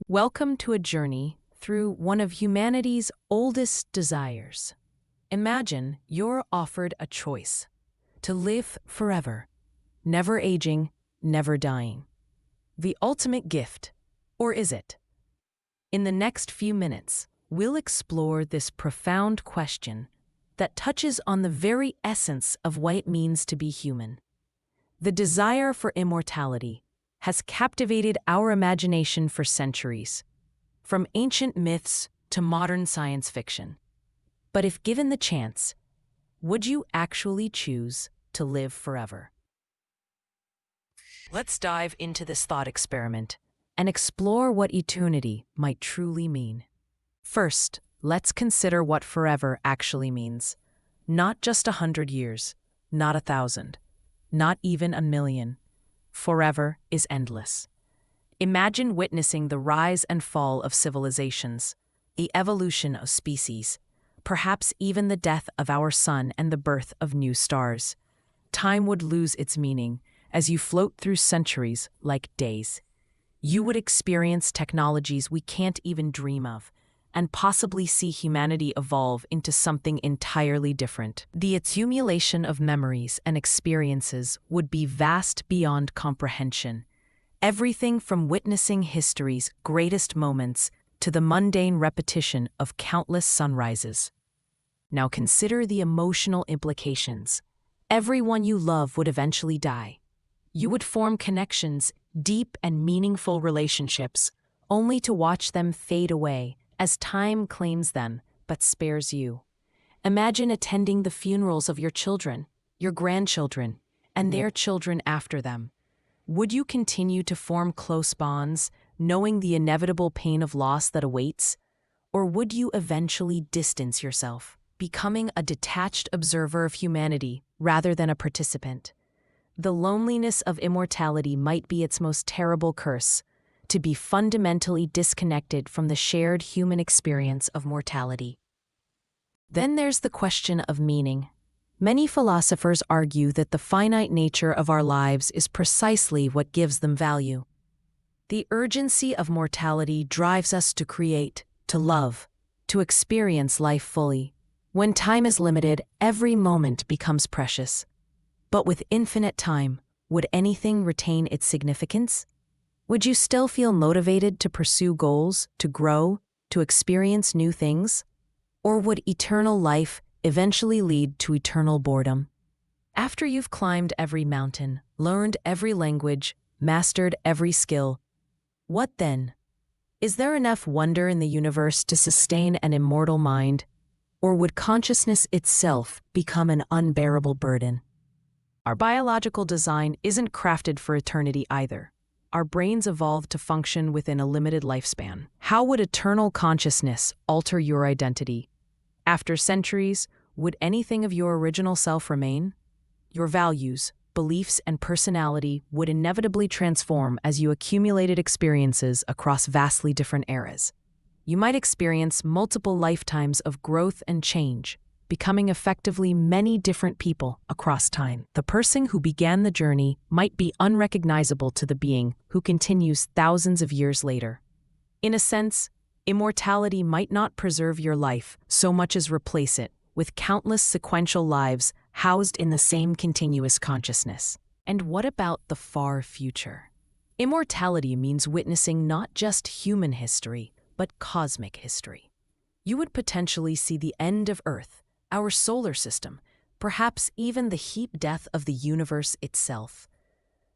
Welcome to a journey through one of humanity's oldest desires. Imagine you're offered a choice to live forever, never aging, never dying. The ultimate gift, or is it? In the next few minutes, we'll explore this profound question that touches on the very essence of what it means to be human. The desire for immortality has captivated our imagination for centuries, from ancient myths to modern science fiction. But if given the chance, would you actually choose to live forever? Let's dive into this thought experiment and explore what eternity might truly mean. First, let's consider what forever actually means. Not just 100 years, not 1,000, not even 1,000,000. Forever is endless. Imagine witnessing the rise and fall of civilizations, the evolution of species, perhaps even the death of our sun and the birth of new stars. Time would lose its meaning as you float through centuries like days. You would experience technologies we can't even dream of, and possibly see humanity evolve into something entirely different. The accumulation of memories and experiences would be vast beyond comprehension. Everything from witnessing history's greatest moments to the mundane repetition of countless sunrises. Now consider the emotional implications. Everyone you love would eventually die. You would form connections, deep and meaningful relationships, only to watch them fade away as time claims them but spares you. Imagine attending the funerals of your children, your grandchildren, and their children after them. Would you continue to form close bonds, knowing the inevitable pain of loss that awaits? Or would you eventually distance yourself, becoming a detached observer of humanity rather than a participant? The loneliness of immortality might be its most terrible curse, to be fundamentally disconnected from the shared human experience of mortality. Then there's the question of meaning. Many philosophers argue that the finite nature of our lives is precisely what gives them value. The urgency of mortality drives us to create, to love, to experience life fully. When time is limited, every moment becomes precious. But with infinite time, would anything retain its significance? Would you still feel motivated to pursue goals, to grow, to experience new things? Or would eternal life eventually lead to eternal boredom? After you've climbed every mountain, learned every language, mastered every skill, what then? Is there enough wonder in the universe to sustain an immortal mind? Or would consciousness itself become an unbearable burden? Our biological design isn't crafted for eternity either. Our brains evolved to function within a limited lifespan. How would eternal consciousness alter your identity? After centuries, would anything of your original self remain? Your values, beliefs, and personality would inevitably transform as you accumulated experiences across vastly different eras. You might experience multiple lifetimes of growth and change, becoming effectively many different people across time. The person who began the journey might be unrecognizable to the being who continues thousands of years later. In a sense, immortality might not preserve your life so much as replace it with countless sequential lives housed in the same continuous consciousness. And what about the far future? Immortality means witnessing not just human history, but cosmic history. You would potentially see the end of Earth, our solar system, perhaps even the heat death of the universe itself.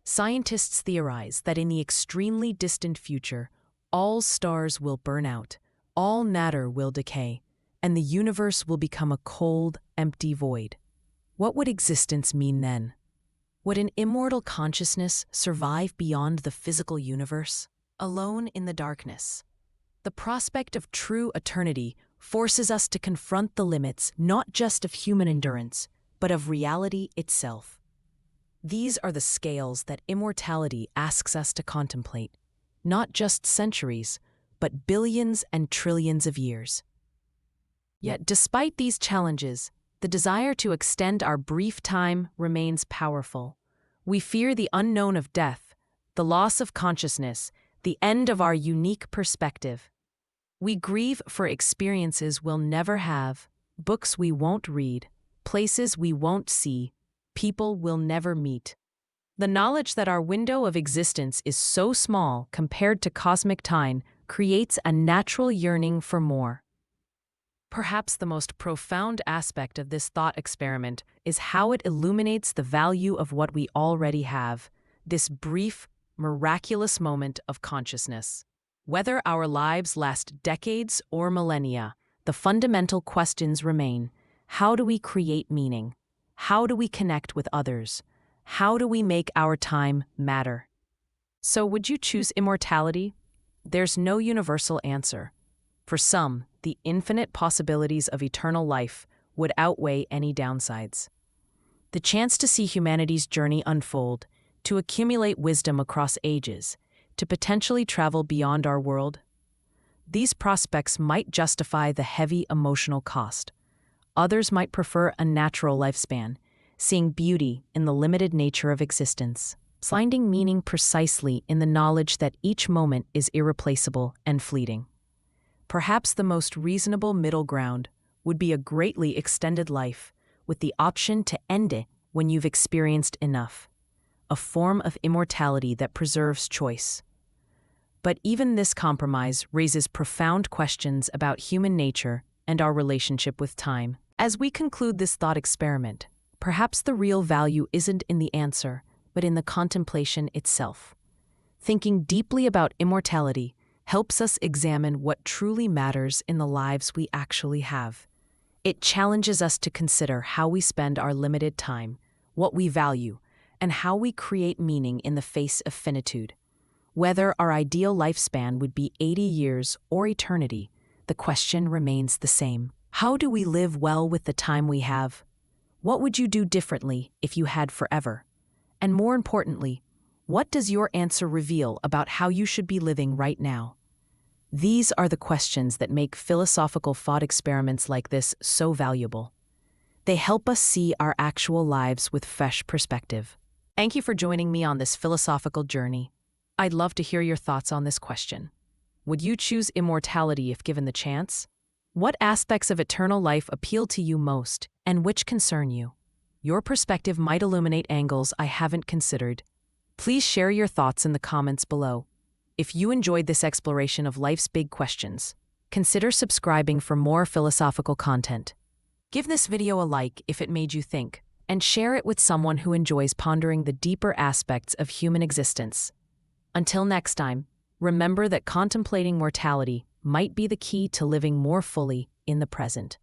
Scientists theorize that in the extremely distant future, all stars will burn out, all matter will decay, and the universe will become a cold, empty void. What would existence mean then? Would an immortal consciousness survive beyond the physical universe, alone in the darkness? The prospect of true eternity forces us to confront the limits not just of human endurance, but of reality itself. These are the scales that immortality asks us to contemplate, not just centuries, but billions and trillions of years. Yet despite these challenges, the desire to extend our brief time remains powerful. We fear the unknown of death, the loss of consciousness, the end of our unique perspective. We grieve for experiences we'll never have, books we won't read, places we won't see, people we'll never meet. The knowledge that our window of existence is so small compared to cosmic time creates a natural yearning for more. Perhaps the most profound aspect of this thought experiment is how it illuminates the value of what we already have, this brief, miraculous moment of consciousness. Whether our lives last decades or millennia, the fundamental questions remain: how do we create meaning? How do we connect with others? How do we make our time matter? So, would you choose immortality? There's no universal answer. For some, the infinite possibilities of eternal life would outweigh any downsides. The chance to see humanity's journey unfold, to accumulate wisdom across ages, to potentially travel beyond our world, these prospects might justify the heavy emotional cost. Others might prefer a natural lifespan, seeing beauty in the limited nature of existence, finding meaning precisely in the knowledge that each moment is irreplaceable and fleeting. Perhaps the most reasonable middle ground would be a greatly extended life, with the option to end it when you've experienced enough, a form of immortality that preserves choice. But even this compromise raises profound questions about human nature and our relationship with time. As we conclude this thought experiment, perhaps the real value isn't in the answer, but in the contemplation itself. Thinking deeply about immortality helps us examine what truly matters in the lives we actually have. It challenges us to consider how we spend our limited time, what we value, and how we create meaning in the face of finitude. Whether our ideal lifespan would be 80 years or eternity, the question remains the same. How do we live well with the time we have? What would you do differently if you had forever? And more importantly, what does your answer reveal about how you should be living right now? These are the questions that make philosophical thought experiments like this so valuable. They help us see our actual lives with fresh perspective. Thank you for joining me on this philosophical journey. I'd love to hear your thoughts on this question. Would you choose immortality if given the chance? What aspects of eternal life appeal to you most, and which concern you? Your perspective might illuminate angles I haven't considered. Please share your thoughts in the comments below. If you enjoyed this exploration of life's big questions, consider subscribing for more philosophical content. Give this video a like if it made you think, and share it with someone who enjoys pondering the deeper aspects of human existence. Until next time, remember that contemplating mortality might be the key to living more fully in the present.